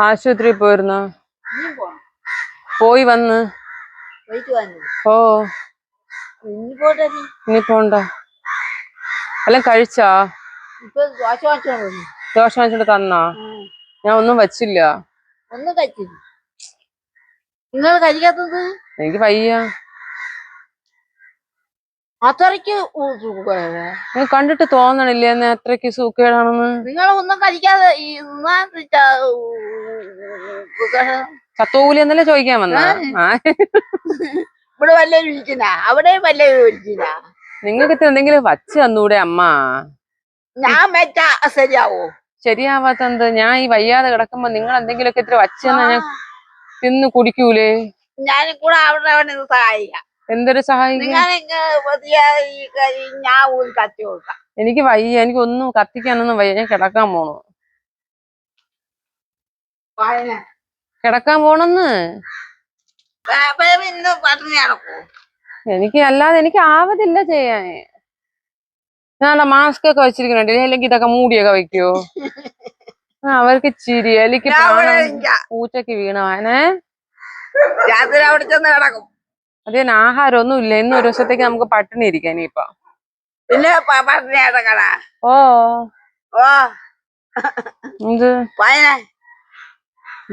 ആശുപത്രി പോയിരുന്നോ? പോയി വന്ന്. ഓ ഇനി പോണ്ട. എല്ലാം കഴിച്ചാ? ദോശ വാങ്ങിച്ചോണ്ട് തന്നാ? ഞാൻ ഒന്നും വച്ചില്ല. ഒന്നും കഴിച്ചില്ല. നിങ്ങൾ കഴിക്കാത്തത്? എനിക്ക് വയ്യ. അത്രയ്ക്ക് കണ്ടിട്ട് തോന്നണില്ലേ എന്നെ അത്രയ്ക്ക് സൂക്കേടാണെന്ന്? നിങ്ങൾ ഒന്നും കഴിക്കാതെ ചത്തോലി എന്നല്ലേ ചോദിക്കാൻ വന്ന? ഇവിടെ വല്ലവരും ഇരിക്കുന്ന അവിടെ വല്ലവരും ഇരിക്കുന്ന. നിങ്ങൾക്ക് എന്തെങ്കിലും വച്ച് തന്നൂടെ അമ്മ? ഞാൻ വെച്ചാ ശരിയാവോ? ശരിയാവാത്ത എന്ത്? ഞാൻ ഈ വയ്യാതെ കിടക്കുമ്പോ നിങ്ങൾ എന്തെങ്കിലുമൊക്കെ ഇത്ര വച്ച് തന്നാ ഞാൻ തിന്ന് കുടിക്കൂലേ? ഞാനും കൂടെ അവിടെ സഹായിക്കാം. എന്തൊരു സഹായിക്കും? ഞാൻ ഒരു കത്തി കൊടുക്കാം. എനിക്ക് വയ്യ, എനിക്ക് ഒന്നും കത്തിക്കാനൊന്നും വയ്യ. ഞാൻ കിടക്കാൻ പോണു. കിടക്കാൻ പോണെന്ന്. എനിക്ക് അല്ലാതെ എനിക്ക് ആവതില്ല ചെയ്യാന്. ഞാനല്ല മാസ്ക് ഒക്കെ വെച്ചിരിക്കണേ, അല്ലെങ്കിൽ ഇതൊക്കെ മൂടിയൊക്കെ വെക്കുവോ? അവർക്ക് ചിരി, എനിക്ക് പൂച്ചക്ക് വീണവാനെ. അതേ ആഹാരം ഒന്നും ഇല്ല. ഇന്ന് ഒരു ദിവസത്തേക്ക് നമുക്ക് പട്ടിണി ഇരിക്കാൻ ഇനിയിപ്പൊ. ഓ എന്ത്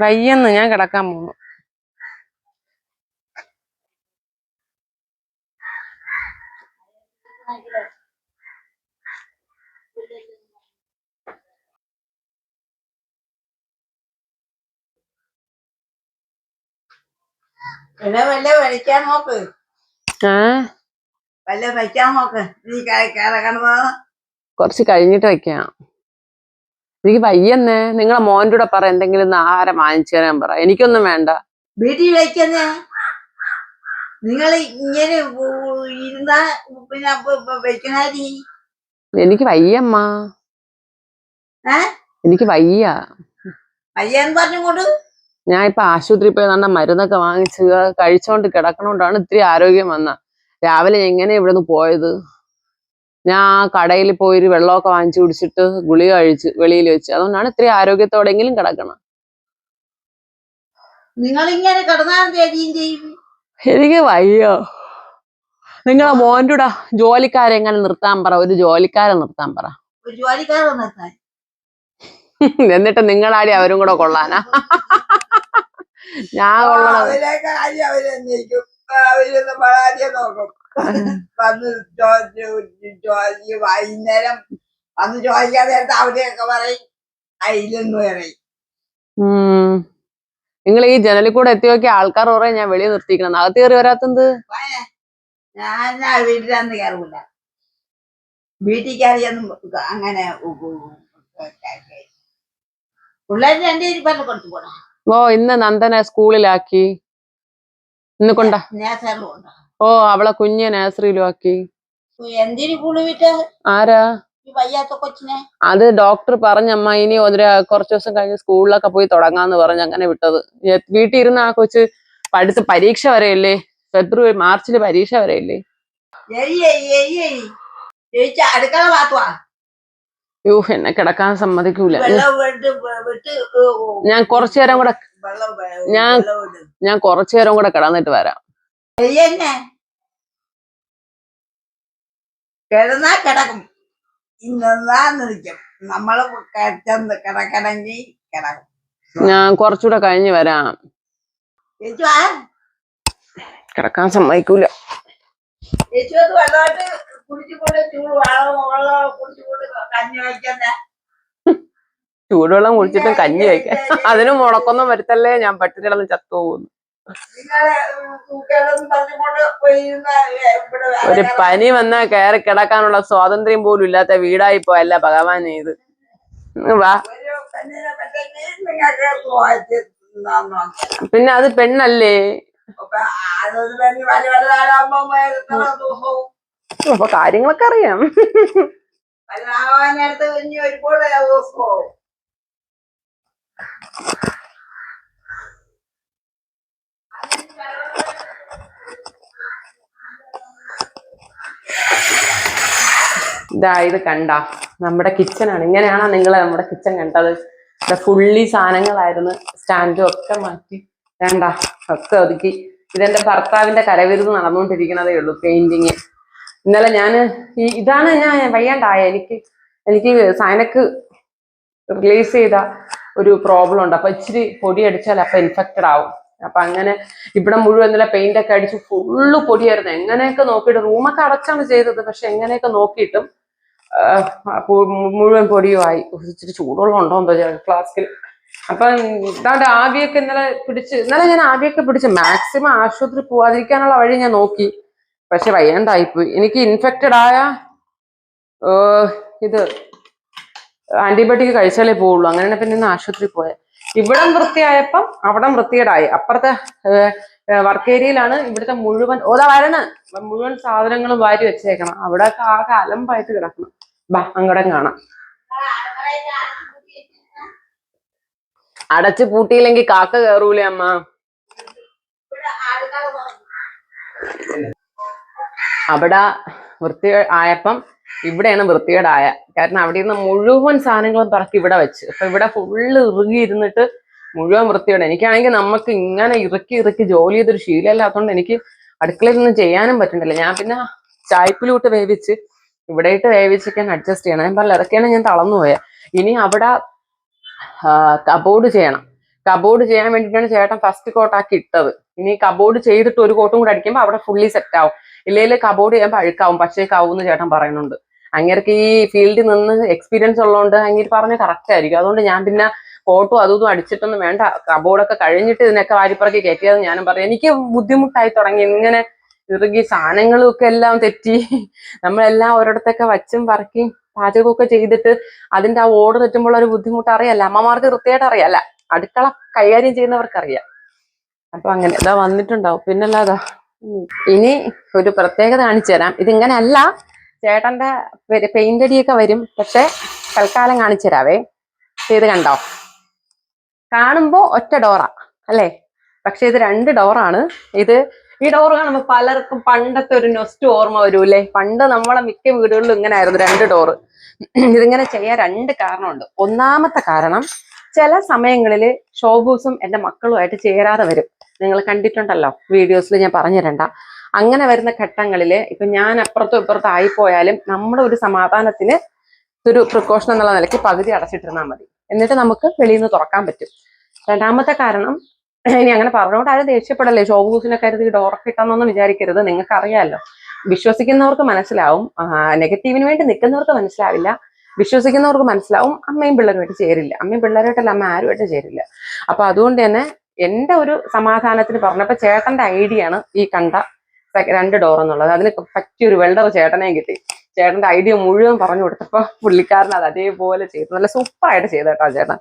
വയ്യെന്ന്, ഞാൻ കിടക്കാൻ പോന്നു. വെക്കാൻ നോക്ക്. വെക്കാൻ നോക്ക്. നീ കുറച്ച് കഴിഞ്ഞിട്ട് വെക്കാം. എനിക്ക് വയ്യെന്നേ. നിങ്ങളെ മോൻ്റെ കൂടെ പറ എന്തെങ്കിലും ആഹാരം വാങ്ങിച്ചു തരാൻ പറ. എനിക്കൊന്നും വേണ്ട. വീട്ടിൽ വെക്കുന്നേ. നിങ്ങൾ ഇങ്ങനെ ഇരുന്നാ പിന്നെ വെക്കണാരി. എനിക്ക് വയ്യമ്മ, എനിക്ക് വയ്യ. വയ്യാന്ന് പറഞ്ഞുകൊണ്ട് ഞാൻ ഇപ്പൊ ആശുപത്രി പോയി നല്ല മരുന്നൊക്കെ വാങ്ങിച്ച് കഴിച്ചോണ്ട് കിടക്കണോണ്ടാണ് ഇത്തിരി ആരോഗ്യം വന്ന. രാവിലെ എങ്ങനെ ഇവിടെ നിന്ന് പോയത്? ഞാൻ ആ കടയിൽ പോയി വെള്ളമൊക്കെ വാങ്ങിച്ചു കുടിച്ചിട്ട് ഗുളിക കഴിച്ച് വെളിയിൽ വെച്ച്. അതുകൊണ്ടാണ് ഇത്തിരി ആരോഗ്യത്തോടെങ്കിലും കിടക്കണം. നിങ്ങളിങ്ങനെ കിടന്നാൽ എനിക്ക് വയ്യോ. നിങ്ങളെ മോൻ്റെ കൂടെ ജോലിക്കാരെങ്ങനെ നിർത്താൻ പറ. ഒരു ജോലിക്കാരെ നിർത്താൻ പറ. എന്നിട്ട് നിങ്ങളാടി അവരും കൂടെ കൊള്ളാനാ? ഞാൻ കൊള്ളണം. വൈകുന്നേരം അന്ന് ചോദിക്കാതെ അവരെയൊക്കെ പറയും അയിലെന്ന് പറയും. നിങ്ങൾ ഈ ജനലിൽ കൂടെ എത്തി നോക്കിയ ആൾക്കാർ പറയും ഞാൻ വെളിയിൽ നിർത്തിക്കണം. അകത്ത് കയറി വരാത്തത്? ഞാൻ വീട്ടിലന്ന് കയറില്ല. വീട്ടിൽ കയറിയൊന്നും അങ്ങനെ പിള്ളേര് രണ്ടുപേരും കൊടുത്തു പോണ. ഓ ഇന്ന് നന്ദനെ സ്കൂളിലാക്കി. ഇന്ന് കൊണ്ട. ഓ അവളെ കുഞ്ഞെ നഴ്സറിയിലും ആക്കി. എന്തിനു പുളി വിറ്റ? ആരാ? വയ്യാത്ത കൊച്ചിനെ. അത് ഡോക്ടർ പറഞ്ഞമ്മ ഇനി കുറച്ചു ദിവസം കഴിഞ്ഞ് സ്കൂളിലൊക്കെ പോയി തുടങ്ങാന്ന് പറഞ്ഞ് അങ്ങനെ വിട്ടത്. വീട്ടിൽ ഇരുന്ന് ആ കൊച്ച് പഠിച്ച് പരീക്ഷ വരെയല്ലേ. ഫെബ്രുവരി മാർച്ചില് പരീക്ഷ വരെയല്ലേ. അടുക്കള ഭാഗത്തുവാ. എന്നെ കിടക്കാൻ സമ്മതിക്കൂല. ഞാൻ കുറച്ചു നേരം കൂടെ കിടന്നിട്ട് വരാം. കിടന്നാ കിടക്കും. നമ്മള് കിടക്കണമെങ്കിൽ കിടക്കും. ഞാൻ കുറച്ചുകൂടെ കഴിഞ്ഞ് വരാം. കിടക്കാൻ സമ്മതിക്കൂല. ചൂടുവെള്ളം കുടിച്ചിട്ടും കഞ്ഞി വയ്ക്കാൻ അതിന് മുടക്കൊന്നും വരുത്തല്ലേ. ഞാൻ പട്ടിണി കിടന്ന് ചത്തുപോകുന്നു. ഒരു പനി വന്നാ കയറി കിടക്കാനുള്ള സ്വാതന്ത്ര്യം പോലും ഇല്ലാത്ത വീടായി പോയല്ല ഭഗവാൻ. ഇത് വാ. പിന്നെ അത് പെണ്ണല്ലേ. അപ്പൊ കാര്യങ്ങളൊക്കെ അറിയാം. ഇതാ ഇത് കണ്ട നമ്മുടെ കിച്ചണാണ്. ഇങ്ങനെയാണോ നിങ്ങള് നമ്മുടെ കിച്ചൺ കണ്ടത്? ഫുള്ളി സാധനങ്ങളായിരുന്നു. സ്റ്റാൻഡും ഒക്കെ മാറ്റി വേണ്ട ഒക്കെ ഒതുക്കി. ഇതെന്റെ ഭർത്താവിന്റെ കരവിരുന്ന് നടന്നുകൊണ്ടിരിക്കുന്നതേ ഉള്ളൂ, പെയിന്റിങ്. ഇന്നലെ ഇതാണ് ഞാൻ വയ്യാണ്ടായ എനിക്ക് സൈനക്ക് റിലീസ് ചെയ്ത ഒരു പ്രോബ്ലം ഉണ്ട്. അപ്പൊ ഇച്ചിരി പൊടി അടിച്ചാൽ അപ്പൊ ഇൻഫെക്റ്റഡ് ആവും. അപ്പൊ അങ്ങനെ ഇവിടെ മുഴുവൻ ഇന്നലെ പെയിന്റ് ഒക്കെ അടിച്ച് ഫുള്ള് പൊടിയായിരുന്നു. എങ്ങനെയൊക്കെ നോക്കിയിട്ട് റൂമൊക്കെ അടച്ചാണ് ചെയ്തത്, പക്ഷെ എങ്ങനെയൊക്കെ നോക്കിയിട്ടും മുഴുവൻ പൊടിയുമായി. ഇച്ചിരി ചൂടുവെള്ളം ഉണ്ടോ എന്തോ ഫ്ലാസ്കിൽ. അപ്പൊ ഇതാണ്ട് ആവിയൊക്കെ ഇന്നലെ ഞാൻ ആവിയൊക്കെ പിടിച്ച് മാക്സിമം ആശുപത്രി പോവാതിരിക്കാനുള്ള വഴി ഞാൻ നോക്കി. പക്ഷെ വയ്യാണ്ടായിപ്പോയി. എനിക്ക് ഇൻഫെക്റ്റഡ് ആയ ഇത് ആന്റിബയോട്ടിക് കഴിച്ചാലേ പോവുള്ളൂ. അങ്ങനെ പിന്നെ ഇന്ന് ആശുപത്രി പോയത്. ഇവിടം വൃത്തിയായപ്പം അവിടം വൃത്തികേടായി. അപ്പുറത്തെ വർക്ക് ഏരിയയിലാണ് ഇവിടുത്തെ മുഴുവൻ സാധനങ്ങളും വാരി വെച്ചേക്കണം. അവിടെ ആകെ അലമ്പായിട്ട് കിടക്കണം. അങ്ങോട്ടും കാണാം. അടച്ച് പൂട്ടിയില്ലെങ്കിൽ കാക്ക കയറൂലേ അമ്മ? അവിടെ വൃത്തി ആയപ്പം ഇവിടെയാണ് വൃത്തികേടായ. കാരണം അവിടെ നിന്ന് മുഴുവൻ സാധനങ്ങളും പറക്കി ഇവിടെ വെച്ച്. അപ്പൊ ഇവിടെ ഫുള്ള് ഇറുകി ഇരുന്നിട്ട് മുഴുവൻ വൃത്തിയോടെ. എനിക്കാണെങ്കിൽ നമുക്ക് ഇങ്ങനെ ഇറുക്കി ജോലി ചെയ്തൊരു ശീലമില്ലാത്തതുകൊണ്ട് എനിക്ക് അടുക്കളയിൽ നിന്നും ചെയ്യാനും പറ്റുന്നില്ല. ഞാൻ പിന്നെ ചായപ്പിലൂട്ട് വേവിച്ച് ഇവിടെ ഇട്ട് വേവിച്ചൊക്കെയാണ് അഡ്ജസ്റ്റ് ചെയ്യണം. ഞാൻ പറഞ്ഞ ഇറക്കിയാണ് ഞാൻ തളർന്നു പോയത്. ഇനി അവിടെ കബോർഡ് ചെയ്യണം. കബോർഡ് ചെയ്യാൻ വേണ്ടിയിട്ടാണ് ചേട്ടൻ ഫസ്റ്റ് കോട്ടാക്കി ഇട്ടത്. ഇനി കബോർഡ് ചെയ്തിട്ട് ഒരു കോട്ടും കൂടെ അടിക്കുമ്പോൾ അവിടെ ഫുള്ളി സെറ്റ് ആവും. ഇല്ലെങ്കിൽ കബോർഡ് ചെയ്യുമ്പോൾ അഴുക്കാവും, പച്ചേക്കാവും എന്ന് ചേട്ടൻ പറയുന്നുണ്ട്. അങ്ങേർക്ക് ഈ ഫീൽഡിൽ നിന്ന് എക്സ്പീരിയൻസ് ഉള്ളതുകൊണ്ട് അങ്ങേര് പറഞ്ഞ കറക്റ്റ് ആയിരിക്കും. അതുകൊണ്ട് ഞാൻ പിന്നെ കോട്ടും അതും അടിച്ചിട്ടൊന്നും വേണ്ട, കബോർഡൊക്കെ കഴിഞ്ഞിട്ട് ഇതിനൊക്കെ വാരിപ്പറക്കി കയറ്റിയത് ഞാനും പറയും. എനിക്ക് ബുദ്ധിമുട്ടായി തുടങ്ങി. ഇങ്ങനെ ഇറുകി സാധനങ്ങളും ഒക്കെ എല്ലാം തെറ്റി. നമ്മളെല്ലാം ഒരിടത്തൊക്കെ വച്ചും പറക്കിയും പാചകമൊക്കെ ചെയ്തിട്ട് അതിന്റെ ആ ഓർഡർ തെറ്റുമ്പോൾ ഒരു ബുദ്ധിമുട്ട് അറിയാല്ല. അമ്മമാർക്ക് കൃത്യമായിട്ട് അറിയാല്ല, അടുക്കള കൈകാര്യം ചെയ്യുന്നവർക്കറിയാം. അപ്പൊ അങ്ങനെ ഇതാ വന്നിട്ടുണ്ടാവും. പിന്നല്ലാതാ. ഇനി ഒരു പ്രത്യേകത കാണിച്ചു തരാം. ഇതിങ്ങനെ അല്ല, ചേട്ടന്റെ പെയിന്റ് അടിയൊക്കെ വരും. പക്ഷെ തൽക്കാലം കാണിച്ചു തരാവേ. ഇത് കണ്ടോ? കാണുമ്പോ ഒറ്റ ഡോറാ അല്ലേ? പക്ഷെ ഇത് 2 ഡോറാണ്. ഈ ഡോറ് കാണുമ്പോ പലർക്കും പണ്ടത്തെ ഒരു നൊസ്റ്റ് ഓർമ്മ വരൂല്ലേ? പണ്ട് നമ്മളെ മിക്ക വീടുകളിലും ഇങ്ങനെ ആയിരുന്നു, 2 ഡോറ്. ഇതിങ്ങനെ ചെയ്യാൻ 2 കാരണമുണ്ട്. ഒന്നാമത്തെ കാരണം, ചില സമയങ്ങളില് ഷോബൂസും എന്റെ മക്കളുമായിട്ട് ചേരാതെ വരും. നിങ്ങൾ കണ്ടിട്ടുണ്ടല്ലോ വീഡിയോസിൽ, ഞാൻ പറഞ്ഞു തരണ്ട. അങ്ങനെ വരുന്ന ഘട്ടങ്ങളില് ഇപ്പൊ ഞാൻ അപ്പുറത്തും ഇപ്പുറത്തും ആയിപ്പോയാലും നമ്മുടെ ഒരു സമാധാനത്തിന് ഒരു പ്രിക്കോഷൻ എന്നുള്ള നിലയ്ക്ക് പകുതി അടച്ചിട്ടിരുന്നാൽ മതി. എന്നിട്ട് നമുക്ക് വെളിയിൽ നിന്ന് തുറക്കാൻ പറ്റും. രണ്ടാമത്തെ കാരണം, ഇനി അങ്ങനെ പറഞ്ഞുകൊണ്ട് ആരും ദേഷ്യപ്പെടല്ലേ, ഷോബൂസിനെ കരുതി ഡോറൊക്കെ ഇട്ടെന്നൊന്നും വിചാരിക്കരുത്. നിങ്ങൾക്ക് അറിയാമല്ലോ, വിശ്വസിക്കുന്നവർക്ക് മനസ്സിലാവും, നെഗറ്റീവിന് വേണ്ടി നിൽക്കുന്നവർക്ക് മനസ്സിലാവില്ല. വിശ്വസിക്കുന്നവർക്ക് മനസ്സിലാവും അമ്മയും പിള്ളേരുമായിട്ട് ചേരില്ല. അമ്മയും പിള്ളേരുമായിട്ടല്ല, അമ്മ ആരുമായിട്ട് ചേരില്ല. അപ്പൊ അതുകൊണ്ട് തന്നെ എന്റെ ഒരു സമാധാനത്തിന് പറഞ്ഞപ്പോ ചേട്ടന്റെ ഐഡിയ ആണ് ഈ കണ്ട 2 ഡോർ എന്നുള്ളത്. അതിന് പറ്റിയൊരു വെൽഡർ ചേട്ടനെയും കിട്ടി. ചേട്ടന്റെ ഐഡിയ മുഴുവൻ പറഞ്ഞു കൊടുത്തപ്പോ പുള്ളിക്കാരൻ അത് അതേപോലെ ചെയ്തു. നല്ല സൂപ്പറായിട്ട് ചെയ്ത കേട്ടോ ചേട്ടൻ.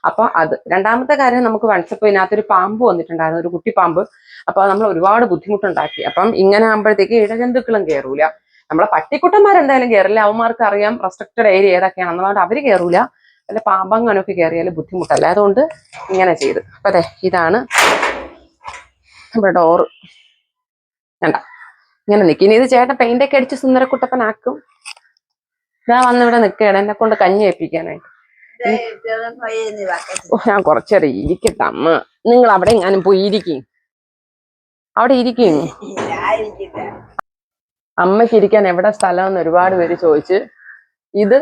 അപ്പൊ അത് രണ്ടാമത്തെ കാര്യം, നമുക്ക് വാട്സപ്പ് ഇതിനകത്തൊരു പാമ്പ് വന്നിട്ടുണ്ടായിരുന്നു, ഒരു കുട്ടി പാമ്പ്. അപ്പൊ നമ്മൾ ഒരുപാട് ബുദ്ധിമുട്ടുണ്ടാക്കി. അപ്പം ഇങ്ങനെ ആകുമ്പോഴത്തേക്ക് ഇഴജന്തുക്കളും കയറൂല. നമ്മളെ പട്ടിക്കുട്ടന്മാരെന്തായാലും കയറില്ല. അവന്മാർക്ക് അറിയാം റെസ്ട്രിക്റ്റഡ് ഏരിയ ഏതൊക്കെയാണെന്നുള്ളത്, അവര് കയറൂല. അല്ല പാമ്പങ്ങനൊക്കെ കയറിയാലും ബുദ്ധിമുട്ടല്ല. അതുകൊണ്ട് ഇങ്ങനെ ചെയ്ത്. അപ്പൊ അതെ, ഇതാണ് നമ്മുടെ ഡോറ്. വേണ്ട ഇങ്ങനെ നിൽക്കും. ഇത് ചേട്ടൻ പെയിന്റ് ഒക്കെ അടിച്ച് സുന്ദരക്കുട്ടപ്പനാക്കും. ഞാൻ വന്നിവിടെ നിൽക്കുകയാണ് എന്നെ കൊണ്ട് കഞ്ഞി ഏൽപ്പിക്കാനായിട്ട്. ഞാൻ കുറച്ചേരം ഇരിക്കട്ടെ അമ്മ. നിങ്ങൾ അവിടെ എങ്ങാനും പോയി ഇരിക്കും, അവിടെ ഇരിക്കും. അമ്മയ്ക്ക് ഇരിക്കാൻ എവിടെ സ്ഥലം എന്ന് ഒരുപാട് പേര് ചോദിച്ച്. ഇത്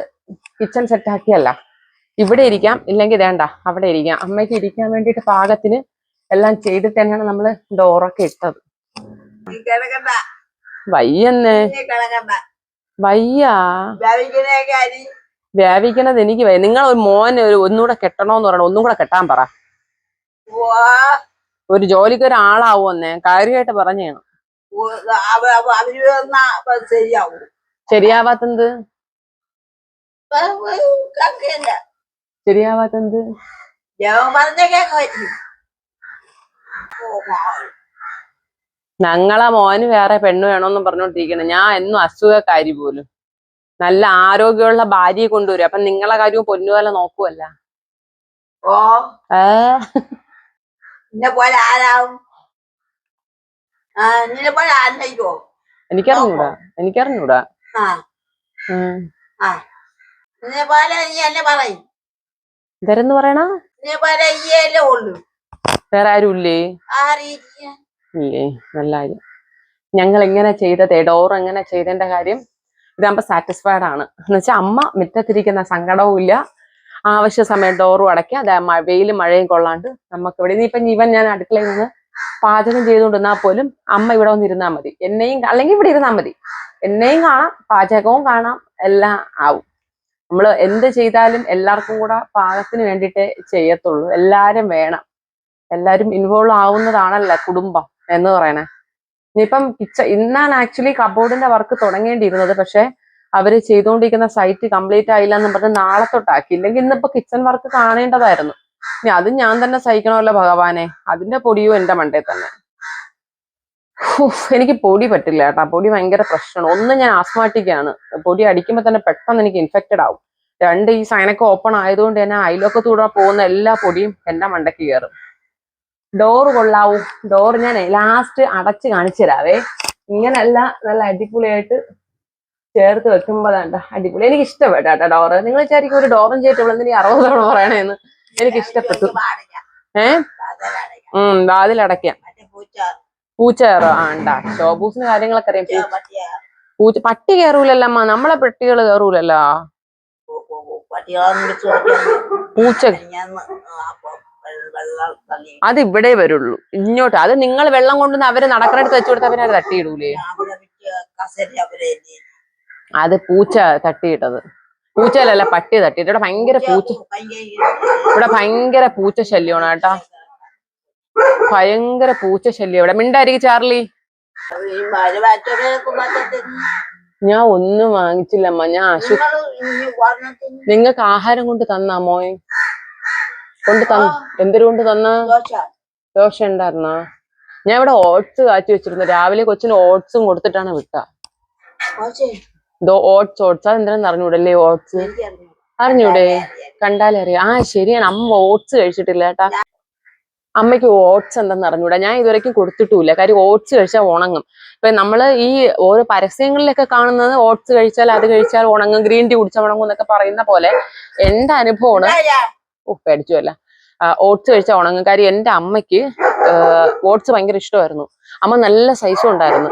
കിച്ചൺ സെറ്റാക്കിയല്ല, ഇവിടെ ഇരിക്കാം, ഇല്ലെങ്കിൽ വേണ്ട അവിടെ ഇരിക്കാം. അമ്മയ്ക്ക് ഇരിക്കാൻ വേണ്ടിയിട്ട് പാകത്തിന് എല്ലാം ചെയ്തിട്ട് തന്നെയാണ് നമ്മള് ഡോറൊക്കെ ഇട്ടത്. വയ്യന്നേ, വയ്യ വ്യാപിക്കണത് എനിക്ക് വയ്യ. നിങ്ങൾ ഒരു മോനെ ഒന്നുകൂടെ കെട്ടണോന്ന് പറയണം, ഒന്നും കൂടെ കെട്ടാൻ പറ. ഒരു ജോലിക്ക് ഒരാളാവുമെന്നേ കാര്യമായിട്ട് പറഞ്ഞു. ശരിയാവാത്തെന്ത്? ശരിയാവാത്തെന്ത്? ഞങ്ങളെ മോന് വേറെ പെണ്ണ് വേണോന്നും പറഞ്ഞോണ്ടിരിക്കണം. ഞാൻ എന്നും അസുഖക്കാരി പോലും. നല്ല ആരോഗ്യമുള്ള ഭാര്യയെ കൊണ്ടുവരും. അപ്പൊ നിങ്ങളെ കാര്യവും പൊന്നുപോലെ നോക്കുവല്ല. എനിക്കറിഞ്ഞൂടാ, എനിക്കറിഞ്ഞൂടാ. ഇവരെന്ന് പറയണ പറയല്ലേ ഉള്ളു. വേറെ ആരും ഇല്ലേ? ആരില്ല. ഇല്ലേ, നല്ല കാര്യം. ഞങ്ങൾ എങ്ങനെ ചെയ്തതേ, ഡോർ എങ്ങനെ ചെയ്തതിന്റെ കാര്യം ഇതാകുമ്പോ സാറ്റിസ്ഫൈഡ് ആണ്. എന്ന് വെച്ചാൽ അമ്മ മുറ്റത്തിരിക്കുന്ന സങ്കടവും ഇല്ല, ആവശ്യ സമയം ഡോറും അടയ്ക്കാം, വെയിലും മഴയും കൊള്ളാണ്ട് നമുക്ക് ഇവിടെ. ഇനിയിപ്പം ഇവൻ ഞാൻ അടുക്കളയിൽ നിന്ന് പാചകം ചെയ്തുകൊണ്ടിരുന്നാൽ പോലും അമ്മ ഇവിടെ വന്നിരുന്നാൽ മതി, എന്നെയും അല്ലെങ്കിൽ ഇവിടെ ഇരുന്നാൽ മതി, എന്നെയും കാണാം പാചകവും കാണാം, എല്ലാം ആവും. നമ്മൾ എന്ത് ചെയ്താലും എല്ലാവർക്കും കൂടെ പാകത്തിന് വേണ്ടിയിട്ടേ ചെയ്യത്തുള്ളൂ. എല്ലാരും വേണം, എല്ലാരും ഇൻവോൾവ് ആവുന്നതാണല്ലോ കുടുംബം എന്ന് പറയണേ. ഇനിയിപ്പം ഇന്നാണ് ആക്ച്വലി കബോർഡിന്റെ വർക്ക് തുടങ്ങേണ്ടിയിരുന്നത്, പക്ഷെ അവര് ചെയ്തുകൊണ്ടിരിക്കുന്ന സൈറ്റ് കംപ്ലീറ്റ് ആയില്ല എന്ന് പറഞ്ഞ് നാളെ തൊട്ടാക്കി. ഇല്ലെങ്കിൽ ഇന്നിപ്പോ കിച്ചൺ വർക്ക് കാണേണ്ടതായിരുന്നു. ഇനി അതും ഞാൻ തന്നെ സഹിക്കണമല്ലോ ഭഗവാനെ, അതിന്റെ പൊടിയും എന്റെ മണ്ടേ തന്നെ. എനിക്ക് പൊടി പറ്റില്ല കേട്ടാ, പൊടി ഭയങ്കര പ്രശ്നമാണ്. ഒന്ന് ഞാൻ ആസ്മാറ്റിക്കാണ്, പൊടി അടിക്കുമ്പോൾ തന്നെ പെട്ടെന്ന് എനിക്ക് ഇൻഫെക്റ്റഡ് ആവും. രണ്ട് ഈ സൈനൊക്കെ ഓപ്പൺ ആയതുകൊണ്ട് തന്നെ അയലൊക്കത്തൂടെ പോകുന്ന എല്ലാ പൊടിയും എന്റെ മണ്ടയ്ക്ക് കയറും. ഡോറ് കൊള്ളാവൂ, ഡോർ ഞാൻ ലാസ്റ്റ് അടച്ച് കാണിച്ചു തരാവേ. ഇങ്ങനല്ല, നല്ല അടിപൊളിയായിട്ട് ചേർത്ത് വെക്കുമ്പോ വേണ്ട അടിപൊളി. എനിക്ക് ഇഷ്ടപ്പെട്ടു കേട്ടോ ഡോറ്. നിങ്ങൾ വിചാരിക്കും ഒരു ഡോറും ചെയ്തിട്ടുള്ളൂ എന്തിനീ 60 തവണ പറയണേന്ന്. എനിക്ക് ഇഷ്ടപ്പെട്ടു. വാതിലടയ്ക്കാം. പൂച്ച കയറോ? ഉണ്ടാ ഷോബൂസിന് കാര്യങ്ങളൊക്കെ അറിയാം. പൂച്ച പട്ടി കയറൂലല്ലോ അമ്മ, നമ്മളെ പെട്ടികൾ കയറൂലല്ലോ. പൂച്ച അത് ഇവിടെ വരുള്ളൂ, ഇങ്ങോട്ട്. അത് നിങ്ങൾ വെള്ളം കൊണ്ടുവന്ന് അവര് നടക്കണടുത്ത് വെച്ചു കൊടുത്ത അവരെ തട്ടിയിടൂലേ? അത് പൂച്ച തട്ടിയിട്ടത്. പൂച്ചയിലല്ല, പട്ടി തട്ടിയിട്ട്. ഇവിടെ ഭയങ്കര പൂച്ച, ഇവിടെ ഭയങ്കര പൂച്ച ശല്യമാണ് കേട്ടാ, ഭയങ്കര പൂച്ച ശല്യം ഇവിടെ. മിണ്ടായിരിക്കും ചാർലി. ഞാൻ ഒന്നും വാങ്ങിച്ചില്ലമ്മ, ഞാൻ നിങ്ങൾക്ക് ആഹാരം കൊണ്ട് തന്നാ മോയെ? കൊണ്ട് തന്ന എന്തൊരു കൊണ്ട് തന്ന? ദോശ ഉണ്ടായിരുന്ന? ഞാൻ ഇവിടെ ഓട്സ് കാച്ചി വെച്ചിരുന്നു, രാവിലെ കൊച്ചിന് ഓട്സും കൊടുത്തിട്ടാണ് വിട്ട. ഓട്സ് അതെന്താണെന്ന് അറിഞ്ഞൂടല്ലേ? ഓട്സ് അറിഞ്ഞൂടെ? കണ്ടാലേ അറിയാം. ശരിയാണ്, അമ്മ ഓട്സ് കഴിച്ചിട്ടില്ല കേട്ടാ. അമ്മയ്ക്ക് ഓട്സ് എന്തെന്ന് അറിഞ്ഞൂടാ, ഞാൻ ഇതുവരെയ്ക്കും കൊടുത്തിട്ടുമില്ല. കാര്യം ഓട്സ് കഴിച്ചാൽ ഉണങ്ങും. ഇപ്പൊ നമ്മള് ഈ ഓരോ പരസ്യങ്ങളിലൊക്കെ കാണുന്നത് ഓട്സ് കഴിച്ചാൽ അത് കഴിച്ചാൽ ഉണങ്ങും, ഗ്രീൻ ടീ കുടിച്ചാൽ ഉണങ്ങും എന്നൊക്കെ പറയുന്ന പോലെ എന്റെ അനുഭവമാണ്. പേടിച്ചുമല്ല, ഓട്സ് കഴിച്ചാൽ ഉണങ്ങും. കാര്യം എന്റെ അമ്മയ്ക്ക് ഓട്സ് ഭയങ്കര ഇഷ്ടമായിരുന്നു. അമ്മ നല്ല സൈസും ഉണ്ടായിരുന്നു.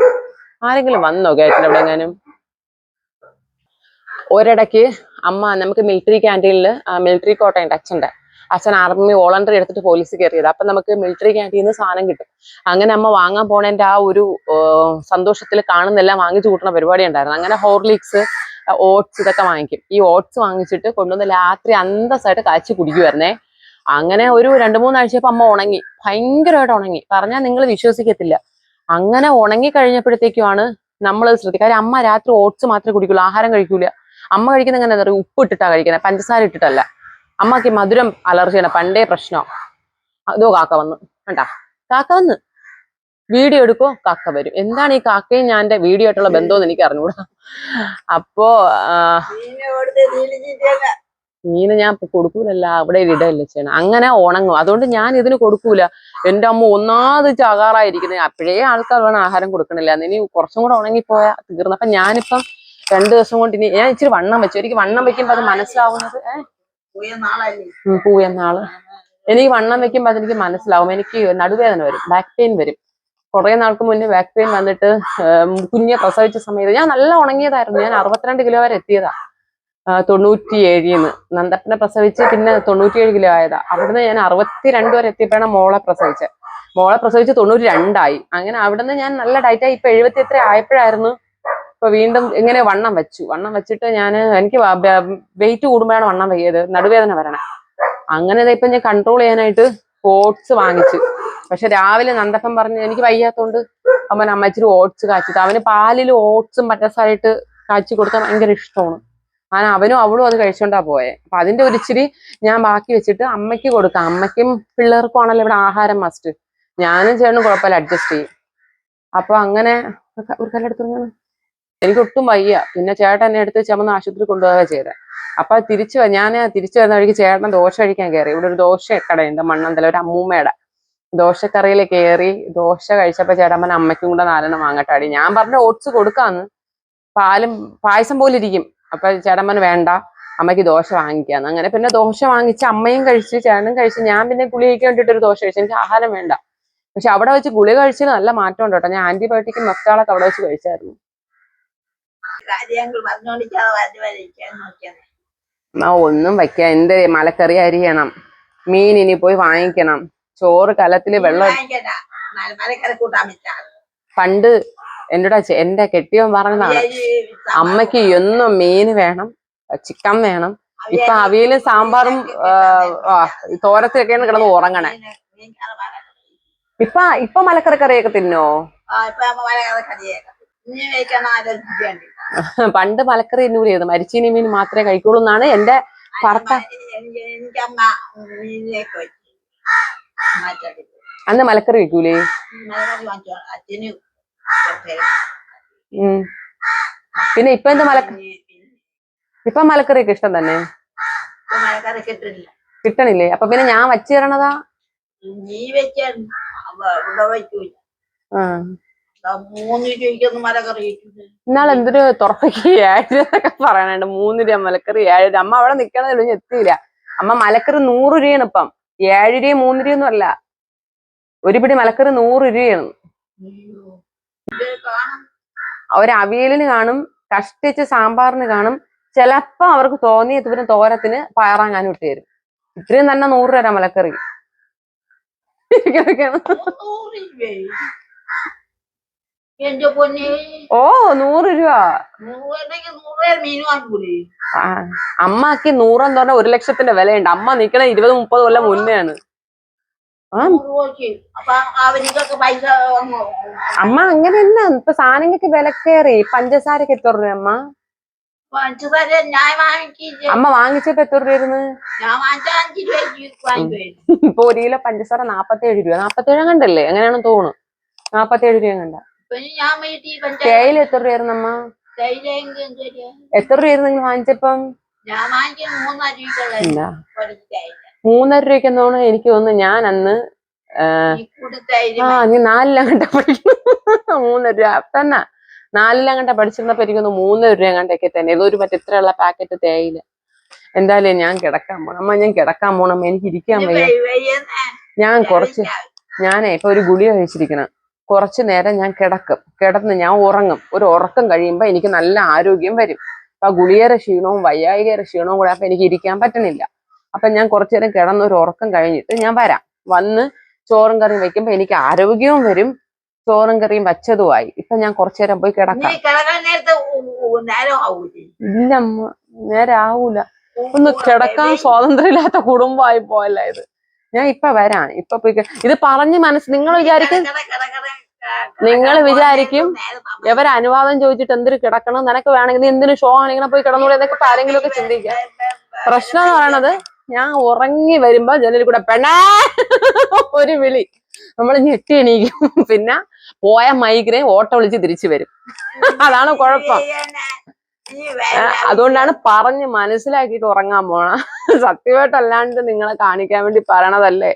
ആരെങ്കിലും വന്നോ കേട്ടില്ല എവിടെ എങ്ങാനും? ഒരിടയ്ക്ക് അമ്മ നമുക്ക് മിലിറ്ററി ക്യാൻറ്റീനിൽ മിലിറ്ററി കോട്ടയുണ്ട് അച്ഛൻ ആർമി വോളണ്ടറി എടുത്തിട്ട് പോലീസ് കയറിയത്. അപ്പൊ നമുക്ക് മിലിറ്ററി ക്യാൻറ്റീനിൽ നിന്ന് സാധനം കിട്ടും. അങ്ങനെ അമ്മ വാങ്ങാൻ പോണേന്റെ ആ ഒരു സന്തോഷത്തിൽ കാണുന്നെല്ലാം വാങ്ങിച്ചു കൂട്ടുന്ന പരിപാടി ഉണ്ടായിരുന്നു. അങ്ങനെ ഹോർലിക്സ്, ഓട്സ് ഇതൊക്കെ വാങ്ങിക്കും. ഈ ഓട്സ് വാങ്ങിച്ചിട്ട് കൊണ്ടുവന്ന് രാത്രി അന്തസ്സായിട്ട് കാച്ചി കുടിക്കുമായിരുന്നേ. അങ്ങനെ ഒരു 2-3 ആഴ്ചയപ്പോ അമ്മ ഉണങ്ങി, ഭയങ്കരമായിട്ട് ഉണങ്ങി. പറഞ്ഞാൽ നിങ്ങൾ വിശ്വസിക്കത്തില്ല. അങ്ങനെ ഉണങ്ങി കഴിഞ്ഞപ്പോഴത്തേക്കുമാണ് നമ്മളത് ശ്രദ്ധിക്കുക. കാര്യം അമ്മ രാത്രി ഓട്സ് മാത്രമേ കുടിക്കുള്ളൂ, ആഹാരം കഴിക്കൂല. അമ്മ കഴിക്കുന്ന എങ്ങനെ എന്താ പറയുക, ഉപ്പ് ഇട്ടിട്ടാ കഴിക്കുന്നത്, പഞ്ചസാര ഇട്ടിട്ടല്ല. അമ്മക്ക് മധുരം അലർജിയാണ്, പണ്ടേ പ്രശ്നം. അതോ കാക്ക വന്ന് കണ്ടാ, കാക്ക വന്ന് വീഡിയോ എടുക്കോ, കാക്ക വരും. എന്താണ് ഈ കാക്കയും ഞാൻ വീഡിയോ ആയിട്ടുള്ള ബന്ധമെന്ന് എനിക്ക് അറിഞ്ഞൂടാ. അപ്പോ മീന് ഞാൻ കൊടുക്കൂലല്ല, അവിടെ ഇടയില്ല ചെയ്യണം. അങ്ങനെ ഉണങ്ങും, അതുകൊണ്ട് ഞാൻ ഇതിന് കൊടുക്കൂല. എന്റെ അമ്മ ഒന്നാമത് ചകാറായിരിക്കുന്നത്. അപ്പോഴേ ആൾക്കാർ വേണം ആഹാരം കൊടുക്കണില്ല, ഇനി കുറച്ചും കൂടെ ഉണങ്ങിപ്പോയാ തീർന്നു. അപ്പൊ ഞാനിപ്പം 2 ദിവസം കൊണ്ട് ഇനി ഞാൻ ഇച്ചിരി വണ്ണം വെച്ചു. എനിക്ക് വണ്ണം വെക്കുമ്പോ അത് മനസ്സിലാവുന്നത് പൂയെന്നാള് എനിക്ക് വണ്ണം വെക്കുമ്പോ അതെനിക്ക് മനസ്സിലാവും. എനിക്ക് നടുവേദന വരും, ബാക്ക് പെയിൻ വരും. കുറെ നാൾക്ക് മുന്നേ ബാക്ക് പെയിൻ വന്നിട്ട് കുഞ്ഞെ പ്രസവിച്ച സമയത്ത് ഞാൻ നല്ല ഉണങ്ങിയതായിരുന്നു. ഞാൻ 62 കിലോ വരെ എത്തിയതാ 97-ന്ന്. നന്ദപ്പനെ പ്രസവിച്ച് പിന്നെ 97 കിലോ ആയതാ. അവിടുന്ന് ഞാൻ 62 വരെ എത്തിയപ്പോഴാണ് മോളെ പ്രസവിച്ച് 92 അങ്ങനെ അവിടുന്ന് ഞാൻ നല്ല ഡയറ്റായി. ഇപ്പൊ 70 എത്ര ആയപ്പോഴായിരുന്നു ഇപ്പൊ വീണ്ടും ഇങ്ങനെ വണ്ണം വെച്ചിട്ട് എനിക്ക് വെയിറ്റ് കൂടുമ്പോഴാണ് വണ്ണം വയ്യത്, നടുവേദന വരണേ. അങ്ങനെ ഇപ്പൊ ഞാൻ കൺട്രോൾ ചെയ്യാനായിട്ട് ഓട്സ് വാങ്ങിച്ചു. പക്ഷെ രാവിലെ നന്ദപ്പൻ പറഞ്ഞ് എനിക്ക് വയ്യാത്തോണ്ട് അമ്മ ഇച്ചിരി ഓട്സ് കാച്ചിട്ട്, അവന് പാലിൽ ഓട്സും പഞ്ചസാരയിട്ട് കാച്ചി കൊടുത്താൽ ഭയങ്കര ഇഷ്ടമാണ്. അവനും അവളും അത് കഴിച്ചോണ്ടാ പോയെ. അപ്പൊ അതിന്റെ ഒരു ഇച്ചിരി ഞാൻ ബാക്കി വെച്ചിട്ട് അമ്മയ്ക്ക് കൊടുക്കാം. അമ്മയ്ക്കും പിള്ളേർക്കും ആണല്ലോ ഇവിടെ ആഹാരം മസ്റ്റ്. ഞാനും ചേട്ടനും കുഴപ്പമില്ല, അഡ്ജസ്റ്റ് ചെയ്യും. അപ്പൊ അങ്ങനെ ഒരു കല്ലെടുത്തു. എനിക്ക് ഒട്ടും വയ്യ. പിന്നെ ചേട്ടൻ എന്നെ എടുത്ത് ചുമന്ന് ആശുപത്രി കൊണ്ടുപോവുക ചെയ്തത്. അപ്പൊ ഞാൻ തിരിച്ചു വരുന്ന വഴിക്ക് ചേട്ടൻ ദോശ കഴിക്കാൻ കയറി. ഇവിടെ ഒരു ദോശ കടയുണ്ട് മണ്ണന്തല, ഒരു അമ്മൂമ്മയുടെ ദോശക്കറിയിൽ കയറി. ദോശ കഴിച്ചപ്പോ ചേട്ടൻ അമ്മയ്ക്കും കൂടെ 4 വാങ്ങട്ടാടി. ഞാൻ പറഞ്ഞ ഓട്സ് കൊടുക്കാന്ന്, പായസം പോലെ ഇരിക്കും. അപ്പൊ ചേട്ടൻ വേണ്ട, അമ്മയ്ക്ക് ദോശ വാങ്ങിക്കാന്ന്. അങ്ങനെ പിന്നെ ദോശ വാങ്ങിച്ച് അമ്മയും കഴിച്ച് ചേട്ടനും കഴിച്ച് ഞാൻ പിന്നെ ഗുളികയ്ക്ക് വേണ്ടിയിട്ട് ഒരു ദോശ കഴിച്ചു. എനിക്ക് ആഹാരം വേണ്ട. പക്ഷെ അവിടെ വെച്ച് ഗുളിക കഴിച്ചത് നല്ല മാറ്റം ഉണ്ട് കേട്ടോ. ഞാൻ ആന്റിബയോട്ടിക്കും മെഫ്റ്റാളൊക്കെ അവിടെ വെച്ച് കഴിച്ചായിരുന്നു. കാര്യങ്ങൾ പറഞ്ഞോണ്ടിരിക്കാതെ ഒന്നും വയ്ക്കാം. എന്ത് മലക്കറി അരിയണം, മീൻ ഇനി പോയി വാങ്ങിക്കണം, ചോറ് കലത്തില് വെള്ളം. മലക്കറി കൂട്ടാൻ പറ്റാ. പണ്ട് എന്റെ കെട്ടിയവൻ പറഞ്ഞതാണ്, അമ്മയ്ക്ക് എന്നും മീൻ വേണം, ചിക്കൻ വേണം. ഇപ്പൊ അവിയലും സാമ്പാറും തോരത്തിലൊക്കെയാണ് കിടന്ന് ഉറങ്ങണേ. ഇപ്പൊ മലക്കറി കറിയൊക്കെ തിന്നോ? പണ്ട് മലക്കറി തിന്നൂല ചെയ്തു, മരിച്ചീനി മീൻ മാത്രമേ കഴിക്കുള്ളൂ എന്നാണ് എന്റെ ഭർത്താവ്. അന്ന് മലക്കറി വെക്കൂലേ? പിന്നെ ഇപ്പൊ എന്താ ഇപ്പൊ മലക്കറിയൊക്കെ ഇഷ്ടം തന്നെ കിട്ടണില്ലേ? അപ്പൊ പിന്നെ ഞാൻ വച്ചു തരണതാ. നീ വെക്കാൻ ഇന്നാൾ എന്തൊരു തുറപ്പയ്ക്ക് 7 രൂപ പറയാനുണ്ട്. 3 രൂപ മലക്കറി 7 രൂപ. അമ്മ അവിടെ നിക്കണതില്ല, എത്തിയില്ല. അമ്മ മലക്കറി 100 രൂപയാണ് ഇപ്പം. 7 രൂപയും 3 രൂപയൊന്നും അല്ല. ഒരു പിടി മലക്കറി 100 രൂപയാണ്. അവിയലിന് കാണും, കഷ്ടിച്ച് സാമ്പാറിന് കാണും. ചിലപ്പോ അവർക്ക് തോന്നിയ പിന്നെ തോരത്തിന് പയറാങ്ങാനും ഇട്ട് തരും. ഇത്രയും തന്നെ 100 രൂപ മലക്കറി. ഓ 100 രൂപ. അമ്മക്ക് 100 എന്ന് പറഞ്ഞാൽ 1 ലക്ഷത്തിന്റെ വിലയുണ്ട്. അമ്മ നിക്കണ 20-30 കൊല്ലം മുന്നെയാണ്. അമ്മ അങ്ങനെയല്ല, ഇപ്പൊ സാധനങ്ങൾക്ക് വില കയറി. പഞ്ചസാരക്ക് എത്ര രൂപ അമ്മ? അമ്മ വാങ്ങിച്ചപ്പോ എത്ര രൂപയായിരുന്നു? ഇപ്പൊ 1 കിലോ പഞ്ചസാര 47 രൂപ. 47 കണ്ടല്ലേ? എങ്ങനെയാണെന്ന് തോന്നുന്നു. 47 രൂപ കണ്ട. തേയില എത്ര രൂപയായിരുന്നു അമ്മ? എത്ര രൂപയായിരുന്നു നിങ്ങൾ വാങ്ങിച്ചപ്പം? 3.5 രൂപയ്ക്ക് തോന്നുന്നു. എനിക്ക് തോന്നുന്നു ഞാൻ അന്ന് നീ 4-ലാം കണ്ട പഠിക്കുന്നു. 3 രൂപ തന്നെ. 4-ലാം കണ്ട പഠിച്ചിരുന്നപ്പോ എനിക്കൊന്ന് 3 രൂപ കണ്ടൊക്കെ തന്നെ. ഏതൊരു മറ്റേ ഇത്രയുള്ള പാക്കറ്റ് തേയില. എന്തായാലും ഞാൻ കിടക്കാൻ പോണം അമ്മ. ഞാൻ കിടക്കാൻ പോണം. എനിക്ക് ഇരിക്കാൻ വയ്യ. ഞാനേ ഇപ്പൊ ഒരു ഗുളിക കഴിച്ചിരിക്കണം. കുറച്ചു നേരം ഞാൻ കിടന്ന് ഞാൻ ഉറങ്ങും. ഒരു ഉറക്കം കഴിയുമ്പോ എനിക്ക് നല്ല ആരോഗ്യം വരും. അപ്പൊ ഗുളികയുടെ ക്ഷീണവും വയ്യായികയുടെ ക്ഷീണവും കൂടെ അപ്പൊ എനിക്ക് ഇരിക്കാൻ പറ്റണില്ല. അപ്പൊ ഞാൻ കുറച്ചു നേരം കിടന്ന് ഒരു ഉറക്കം കഴിഞ്ഞിട്ട് ഞാൻ വരാം. വന്ന് ചോറും കറിയും വെക്കുമ്പോ എനിക്ക് ആരോഗ്യവും വരും. ചോറും കറിയും വച്ചതുമായി. ഇപ്പൊ ഞാൻ കുറച്ചു നേരം പോയി കിടക്കാം. ഇല്ല അമ്മ, നേരെ ആവൂല. ഒന്ന് കിടക്കാൻ സ്വാതന്ത്ര്യമില്ലാത്ത കുടുംബമായി പോയല്ല ഇത്. ഞാൻ ഇപ്പൊ വരാം. ഇപ്പൊ പോയി ഇത് പറഞ്ഞ് നിങ്ങൾ വിചാരിക്കും ഇവരെ അനുവാദം ചോദിച്ചിട്ട് എന്തിനു കിടക്കണം, നിനക്ക് വേണമെങ്കിൽ എന്തിനു ഷോ ആണെങ്കിലും പോയി കിടന്നൂടെ എന്നൊക്കെ ആരെങ്കിലും ഒക്കെ ചിന്തിക്കാം. പ്രശ്നം എന്ന് പറയണത്, ഞാൻ ഉറങ്ങി വരുമ്പോ ജനലിൽ കൂടെ പെണ്ണേ ഒരു വിളി, നമ്മൾ ഞെട്ടി എണീക്കും. പിന്നെ പോയ മൈഗ്രൈൻ ഓട്ടോ വിളിച്ച് തിരിച്ചു വരും. അതാണ് കുഴപ്പം. അതുകൊണ്ടാണ് പറഞ്ഞ് മനസ്സിലാക്കിയിട്ട് ഉറങ്ങാൻ പോണ. സത്യമായിട്ടല്ലാണ്ട് നിങ്ങളെ കാണിക്കാൻ വേണ്ടി പറയണതല്ലേ.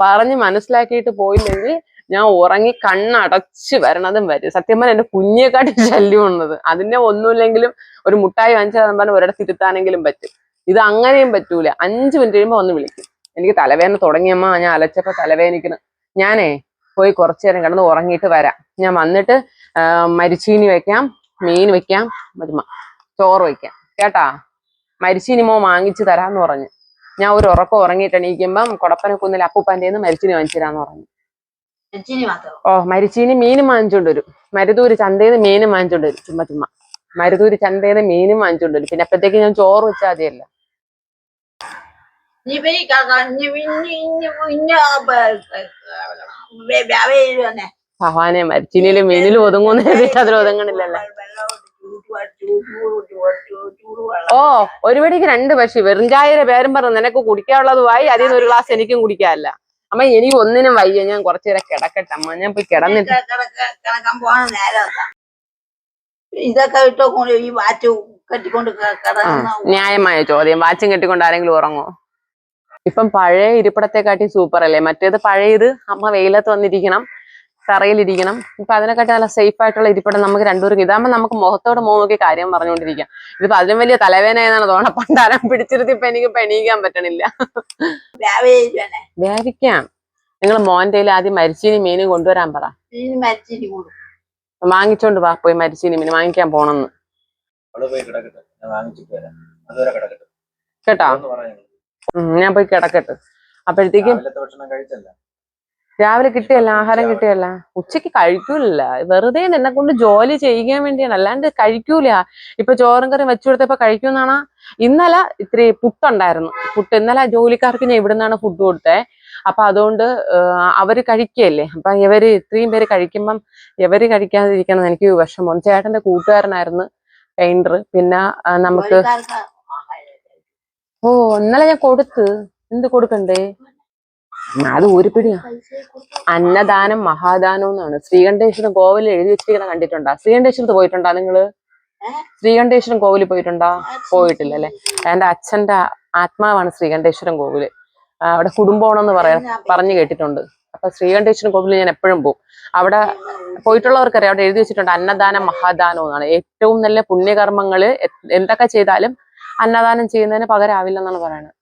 പറഞ്ഞ് മനസ്സിലാക്കിയിട്ട് പോയില്ലെങ്കിൽ ഞാൻ ഉറങ്ങി കണ്ണടച്ച് വരണതും വരും. സത്യം പറഞ്ഞാൽ എന്റെ കുഞ്ഞെക്കാട്ടി ശല്യം ഉള്ളത്. അതിന്റെ ഒന്നുമില്ലെങ്കിലും ഒരു മുട്ടായി വാങ്ങിച്ചാൽ പറഞ്ഞാൽ ഒരിടത്ത് ഇരുത്താനെങ്കിലും പറ്റും. ഇത് അങ്ങനെയും പറ്റൂല. 5 മിനിറ്റ് കഴിയുമ്പോ ഒന്ന് വിളിക്കും. എനിക്ക് തലവേദന തുടങ്ങിയമ്മ, ഞാൻ അലച്ചപ്പോ തലവേദനിക്കുന്നു. ഞാനേ പോയി കുറച്ചു നേരം കിടന്ന് ഉറങ്ങിയിട്ട് വരാം. ഞാൻ വന്നിട്ട് മരിച്ചീനി വെക്കാം, മീൻ വെക്കാം, ചോറ് വെക്കാം കേട്ടാ. മരിച്ചീനി മോ വാങ്ങിച്ചു തരാന്ന് പറഞ്ഞു. ഞാൻ ഒരു ഉറക്കം ഉറങ്ങിയിട്ട് എണീക്കുമ്പം കൊടപ്പനക്കുന്നിൽ അപ്പൂപ്പൻ്റെ മരിച്ചീനി വാങ്ങിച്ചു തരാന്ന് പറഞ്ഞു. മരിച്ചീനി മീനും വാങ്ങിച്ചോണ്ട് വരും. മരുതൂര് ചന്തയിൽ നിന്ന് മീനും വാങ്ങിച്ചോണ്ട് വരും. ചുമ്മാ മരുതൂര് ചന്തയിൽ നിന്ന് മീനും വാങ്ങിച്ചോണ്ട് വരും. പിന്നെ അപ്പഴത്തേക്ക് ഞാൻ ചോറ് വെച്ചാൽ മതിയല്ല. ഭഗവാനെ, മരിച്ചീനിയിലും മീനിലും ഒതുങ്ങുന്ന അതിൽ ഒതുങ്ങണില്ലല്ലോ. ഒരു പിടിക്ക് 2 പക്ഷി. വെറും ചായയുടെ പേരും പറഞ്ഞു നിനക്ക് കുടിക്കാനുള്ളതുമായി. അതിൽ നിന്ന് ഒരു ഗ്ലാസ് എനിക്കും കുടിക്കാനല്ല. അമ്മ എനിക്ക് ഒന്നിനും വയ്യ. ഞാൻ കുറച്ചു നേരം കിടക്കട്ടെ അമ്മ. ഞാൻ പോയി കിടന്നിട്ട് ഇതൊക്കെ ഇട്ടോ ഈ വാച്ച് കെട്ടിക്കൊണ്ട്. ന്യായമായ ചോദ്യം. വാച്ചും കെട്ടിക്കൊണ്ട് ആരെങ്കിലും ഉറങ്ങോ? ഇപ്പം പഴയ ഇരിപ്പിടത്തെക്കാട്ടി സൂപ്പർ അല്ലേ മറ്റേത്? പഴയത് അമ്മ വെയിലത്ത് വന്നിരിക്കണം, തറയിലിരിക്കണം. ഇപ്പൊ അതിനെക്കാട്ടി നല്ല സേഫ് ആയിട്ടുള്ള ഇരിപ്പിടം നമുക്ക് രണ്ടുപേർക്കും ഇതാകുമ്പോൾ നമുക്ക് മുഖത്തോട് നോക്കി കാര്യം പറഞ്ഞുകൊണ്ടിരിക്കാം. ഇതിപ്പോ അതിലും വലിയ തലവേദന ഏതാണ് തോന്നണം. പണ്ടാരം പിടിച്ചിരുത്തി ഇപ്പൊ എനിക്ക് എണീക്കാൻ പറ്റണില്ല. വേവിക്കാം. നിങ്ങൾ മോന്റെ ആദ്യം മരിച്ചീനി മീനും കൊണ്ടുവരാൻ പറ. വാങ്ങിച്ചോണ്ട് വാ, പോയി മരിച്ചീനി മീൻ വാങ്ങിക്കാൻ പോണെന്ന് കേട്ടാ. ഞാൻ പോയി കിടക്കട്ടെ. അപ്പോഴത്തേക്കും രാവിലെ കിട്ടിയല്ല, ആഹാരം കിട്ടിയല്ല. ഉച്ചക്ക് കഴിക്കൂല, വെറുതെ എന്നെ കൊണ്ട് ജോലി ചെയ്യിക്കാൻ വേണ്ടിയാണ്, അല്ലാണ്ട് കഴിക്കൂല. ഇപ്പൊ ചോറും കറിയും വെച്ചു കൊടുത്തപ്പോ കഴിക്കുന്നാണ്. ഇന്നലെ ഇത്തിരി പുട്ടുണ്ടായിരുന്നു. ഇന്നലെ ജോലിക്കാർക്ക് ഞാൻ ഇവിടുന്നാണ് ഫുഡ് കൊടുത്തേ. അപ്പൊ അതുകൊണ്ട് അവര് കഴിക്കല്ലേ. അപ്പൊ ഇവര് ഇത്രയും പേര് കഴിക്കുമ്പം ഇവര് കഴിക്കാതിരിക്കണം എനിക്ക് വിഷമം. ചേട്ടന്റെ കൂട്ടുകാരനായിരുന്നു പെയിന്റർ. പിന്നെ നമുക്ക് ഇന്നലെ ഞാൻ കൊടുത്ത്. എന്ത് കൊടുക്കണ്ടേ? അത് ഒരു പിടിയാ. അന്നദാനം മഹാദാനം എന്നാണ് ശ്രീകണ്ഠേശ്വരം കോവിൽ എഴുതി വെച്ചിരിക്കണം. കണ്ടിട്ടുണ്ടാ? ശ്രീകണ്ഠേശ്വരത്ത് പോയിട്ടുണ്ടാ നിങ്ങള്? ശ്രീകണ്ഠേശ്വരം കോവിൽ പോയിട്ടുണ്ടാ? പോയിട്ടില്ലല്ലേ. എന്റെ അച്ഛന്റെ ആത്മാവാണ് ശ്രീകണ്ഠേശ്വരം കോവില്. അവിടെ കുടുംബമാണെന്ന് പറഞ്ഞു കേട്ടിട്ടുണ്ട്. അപ്പൊ ശ്രീകണ്ഠേശ്വരം കോവിലിൽ ഞാൻ എപ്പോഴും പോകും. അവിടെ പോയിട്ടുള്ളവർക്കറിയാം, അവിടെ എഴുതി വെച്ചിട്ടുണ്ട് അന്നദാനം മഹാദാനം എന്നാണ്. ഏറ്റവും നല്ല പുണ്യകർമ്മങ്ങള് എന്തൊക്കെ ചെയ്താലും അന്നദാനം ചെയ്യുന്നതിന് പകരാവില്ലെന്നാണ് പറയുന്നത്.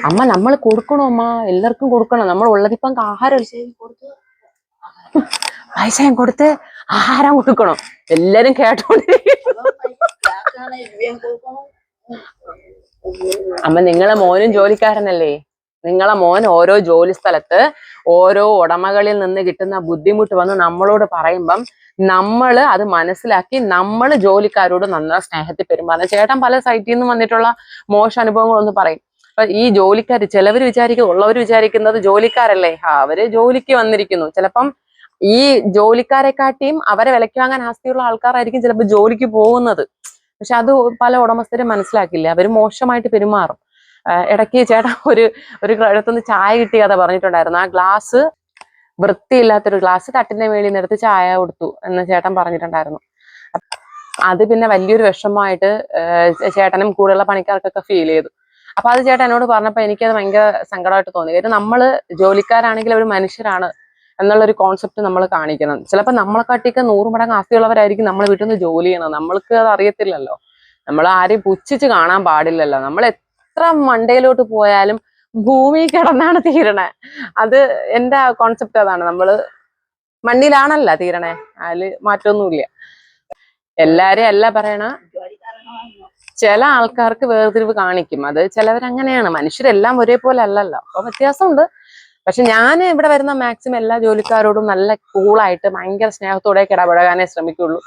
അമ്മ നമ്മൾ കൊടുക്കണോ അമ്മ? എല്ലാവർക്കും കൊടുക്കണം. നമ്മൾ ഉള്ളതിപ്പം ആഹാരം പൈസയും കൊടുത്ത് ആഹാരം കൊടുക്കണം. എല്ലാരും കേട്ടോണ്ടിരിക്കും. അമ്മ നിങ്ങളെ മോനും ജോലിക്കാരനല്ലേ? നിങ്ങളെ മോൻ ഓരോ ജോലി സ്ഥലത്ത് ഓരോ ഉടമകളിൽ നിന്ന് കിട്ടുന്ന ബുദ്ധിമുട്ട് വന്ന് നമ്മളോട് പറയുമ്പം നമ്മള് അത് മനസ്സിലാക്കി നമ്മൾ ജോലിക്കാരോട് നന്നാ സ്നേഹത്തിൽ പെരുമാറണം. ചേട്ടൻ പല സൈറ്റിൽ നിന്നും വന്നിട്ടുള്ള മോശ അനുഭവങ്ങളൊന്നും പറയും. അപ്പൊ ഈ ജോലിക്കാര് ചിലവര് ഉള്ളവർ വിചാരിക്കുന്നത് ജോലിക്കാരല്ലേ, അവര് ജോലിക്ക് വന്നിരിക്കുന്നു. ചിലപ്പം ഈ ജോലിക്കാരെക്കാട്ടിയും അവരെ വിലക്ക് വാങ്ങാൻ ആസ്തിയുള്ള ആൾക്കാരായിരിക്കും ചിലപ്പോൾ ജോലിക്ക് പോകുന്നത്. പക്ഷെ അത് പല ഉടമസ്ഥരും മനസ്സിലാക്കില്ല. അവര് മോശമായിട്ട് പെരുമാറും. ഇടയ്ക്ക് ചേട്ടാ ഒരു ഇടത്തുനിന്ന് ചായ കിട്ടിയാതെ പറഞ്ഞിട്ടുണ്ടായിരുന്നു. ആ ഗ്ലാസ് വൃത്തിയില്ലാത്തൊരു ഗ്ലാസ് തട്ടിന്റെ മേളിൽ നിന്ന് എടുത്ത് ചായ കൊടുത്തു എന്ന് ചേട്ടൻ പറഞ്ഞിട്ടുണ്ടായിരുന്നു. അത് പിന്നെ വലിയൊരു വിഷമമായിട്ട് ചേട്ടനും കൂടെയുള്ള പണിക്കാർക്കൊക്കെ ഫീൽ ചെയ്തു. അപ്പൊ അത് ചേട്ടൻ എന്നോട് പറഞ്ഞപ്പോ എനിക്കത് ഭയങ്കര സങ്കടമായിട്ട് തോന്നി. കാര്യം നമ്മള് ജോലിക്കാരാണെങ്കിൽ അവർ മനുഷ്യരാണ് എന്നുള്ളൊരു കോൺസെപ്റ്റ് നമ്മൾ കാണിക്കണം. ചിലപ്പോൾ നമ്മളെക്കാട്ടിയൊക്കെ 100 മടങ്ങ് ആസ്തിയുള്ളവരായിരിക്കും നമ്മളെ വീട്ടിൽ നിന്ന് ജോലി ചെയ്യണം. നമ്മൾക്ക് അത് അറിയത്തില്ലല്ലോ. നമ്മൾ ആരെയും പുച്ഛിച്ച് കാണാൻ പാടില്ലല്ലോ. നമ്മൾ എത്ര മണ്ടയിലോട്ട് പോയാലും ഭൂമി കിടന്നാണ് തീരണേ. അത് എന്റെ കോൺസെപ്റ്റ് അതാണ്. നമ്മള് മണ്ണിലാണല്ല തീരണേ, അതില് മാറ്റമൊന്നുമില്ല. എല്ലാരെയും അല്ല പറയണ, ചില ആൾക്കാർക്ക് വേർതിരിവ് കാണിക്കും. അത് ചിലവരങ്ങനെയാണ്. മനുഷ്യരെല്ലാം ഒരേപോലെ അല്ലല്ലോ. അപ്പൊ വ്യത്യാസമുണ്ട്. പക്ഷെ ഞാൻ ഇവിടെ വരുന്ന മാക്സിമം എല്ലാ ജോലിക്കാരോടും നല്ല കൂളായിട്ട് ഭയങ്കര സ്നേഹത്തോടെ ഇടപഴകാനേ ശ്രമിക്കുള്ളൂ.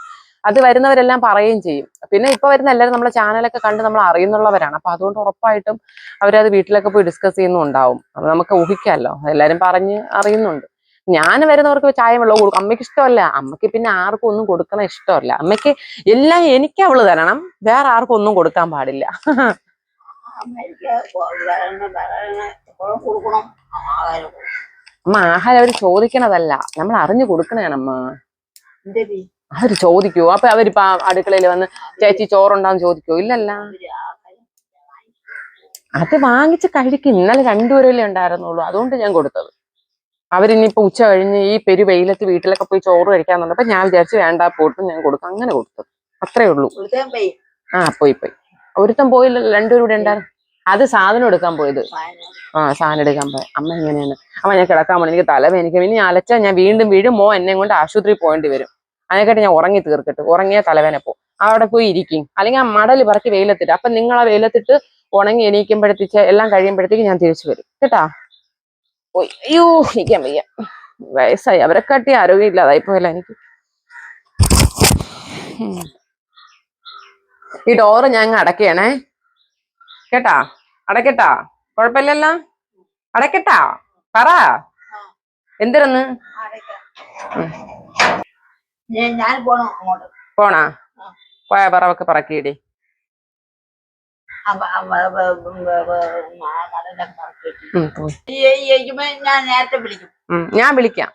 അത് വരുന്നവരെല്ലാം പറയുകയും ചെയ്യും. പിന്നെ ഇപ്പൊ വരുന്ന എല്ലാവരും നമ്മളെ ചാനലൊക്കെ കണ്ട് നമ്മൾ അറിയുന്നുള്ളവരാണ്. അപ്പൊ അതുകൊണ്ട് ഉറപ്പായിട്ടും അവരത് വീട്ടിലൊക്കെ പോയി ഡിസ്കസ് ചെയ്യുന്നുണ്ടാവും. അപ്പൊ നമുക്ക് ഊഹിക്കാമല്ലോ, എല്ലാരും പറഞ്ഞ് അറിയുന്നുണ്ട്. ഞാൻ വരുന്നവർക്ക് ചായ വെള്ളവും കൊടുക്കും. അമ്മയ്ക്ക് ഇഷ്ടമല്ല. അമ്മയ്ക്ക് പിന്നെ ആർക്കും ഒന്നും കൊടുക്കണ ഇഷ്ടമല്ല. അമ്മയ്ക്ക് എല്ലാം എനിക്ക് അവള് തരണം, വേറെ ആർക്കും ഒന്നും കൊടുക്കാൻ പാടില്ല. അമ്മ ആഹാരം അവര് ചോദിക്കണതല്ല, നമ്മൾ അറിഞ്ഞു കൊടുക്കണേണ് അമ്മ. അവര് ചോദിക്കൂ? അപ്പൊ അവരിപ്പ അടുക്കളയിൽ വന്ന് ചേച്ചി ചോറുണ്ടാന്ന് ചോദിക്കോ? ഇല്ലല്ല. അത് വാങ്ങിച്ച് കഴിക്കും. ഇന്നലെ 2 പേരല്ലേ ഉണ്ടായിരുന്നുള്ളൂ, അതുകൊണ്ട് ഞാൻ കൊടുത്തത്. അവരിനിയിപ്പോ ഉച്ച കഴിഞ്ഞ് ഈ വെയിലത്ത് വീട്ടിലൊക്കെ പോയി ചോറ് കഴിക്കാൻ വന്നപ്പോ ഞാൻ വിചാരിച്ചു വേണ്ട പോട്ടും, ഞാൻ കൊടുക്കും. അങ്ങനെ കൊടുത്തത്, അത്രേ ഉള്ളൂ. പോയി ഒരുത്തം പോയില്ല, 2 പേരും ഇവിടെ ഉണ്ടായിരുന്നു. അത് സാധനം എടുക്കാൻ പോയത്. സാധനം എടുക്കാൻ പോയി. അമ്മ എങ്ങനെയാണ്? അമ്മ ഞാൻ കിടക്കാൻ പോണു, എനിക്ക് തലവേദനിക്കും. ഇനി അലച്ചാ ഞാൻ വീണ്ടും വീഴും. എന്നെ കൊണ്ട് ആശുപത്രിയിൽ പോകേണ്ടി വരും. അതിനെക്കാട്ടി ഞാൻ ഉറങ്ങി തീർക്കട്ടെ. ഉറങ്ങിയ തലവേദന പോകും. അവിടെ പോയി ഇരിക്കും. അല്ലെങ്കിൽ ആ മടല് പറക്കി വെയിലത്തിട്ട്. അപ്പൊ നിങ്ങൾ ആ വെയിലത്തിട്ട് ഉണങ്ങി എണീക്കുമ്പോഴത്തേക്ക് എല്ലാം കഴിയുമ്പോഴത്തേക്ക് ഞാൻ തിരിച്ചു വരും കേട്ടാ. പോയി. അയ്യോ, എനിക്കാൻ വയ്യ. വയസ്സായി. അവരെക്കാട്ടി ആരോഗ്യം ഇല്ലാതായി പോയല്ല എനിക്ക്. ഈ ഡോറ് ഞാൻ അടയ്ക്കണേ കേട്ടാ. അടയ്ക്കട്ടാ? കുഴപ്പമില്ലല്ലോ. അടയ്ക്കട്ടാ? പറ എന്തിരന്ന് പോണാ? പോയ പറവൊക്കെ പറക്കിയിടി. ഞാൻ വിളിക്കാം.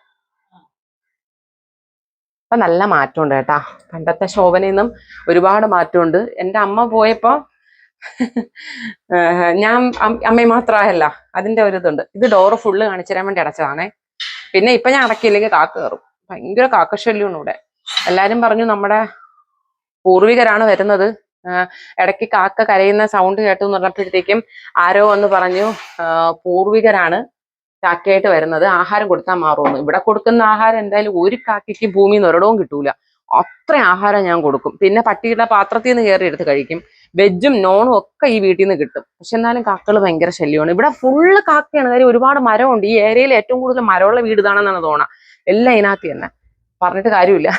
അപ്പൊ നല്ല മാറ്റമുണ്ട് കേട്ടാ. പണ്ടത്തെ ശോഭനയിൽ നിന്നും ഒരുപാട് മാറ്റമുണ്ട്. എൻ്റെ അമ്മ പോയപ്പോ ഞാൻ അമ്മയെ മാത്രമല്ല, അതിന്റെ ഒരു ഇതുണ്ട്. ഇത് ഡോറ് ഫുള്ള് കാണിച്ചു തരാൻ വേണ്ടി അടച്ചതാണേ. പിന്നെ ഇപ്പൊ ഞാൻ അടക്കിയില്ലെങ്കിൽ കാക്ക കയറും. ഭയങ്കര കാക്കശല്യമാണ് ഇവിടെ. എല്ലാരും പറഞ്ഞു നമ്മുടെ പൂർവികരാണ് വരുന്നത്. ഇടയ്ക്ക് കാക്ക കരയുന്ന സൗണ്ട് കേട്ടു എന്ന് പറഞ്ഞപ്പോഴത്തേക്കും ആരോ വന്ന് പറഞ്ഞു പൂർവികരാണ് കാക്കയായിട്ട് വരുന്നത്, ആഹാരം കൊടുത്താൽ മാറുമെന്ന്. ഇവിടെ കൊടുക്കുന്ന ആഹാരം എന്തായാലും ഒരു കാക്കയ്ക്ക് ഭൂമിയിൽ നിന്ന് ഒരിടവും കിട്ടൂല. അത്ര ആഹാരം ഞാൻ കൊടുക്കും. പിന്നെ പട്ടിയുടെ പാത്രത്തിൽ നിന്ന് കയറി എടുത്ത് കഴിക്കും. വെജും നോണും ഒക്കെ ഈ വീട്ടിൽ നിന്ന് കിട്ടും. പക്ഷെ എന്നാലും കാക്കകൾ ഭയങ്കര ശല്യമാണ്. ഇവിടെ ഫുള്ള് കാക്കയാണ്. കാര്യം ഒരുപാട് മരമുണ്ട്. ഈ ഏരിയയിൽ ഏറ്റവും കൂടുതൽ മരമുള്ള വീട് ഇതാണെന്നാണ് തോന്നുക. എല്ലാം ഇതിനകത്ത് തന്നെ, പറഞ്ഞിട്ട് കാര്യമില്ല.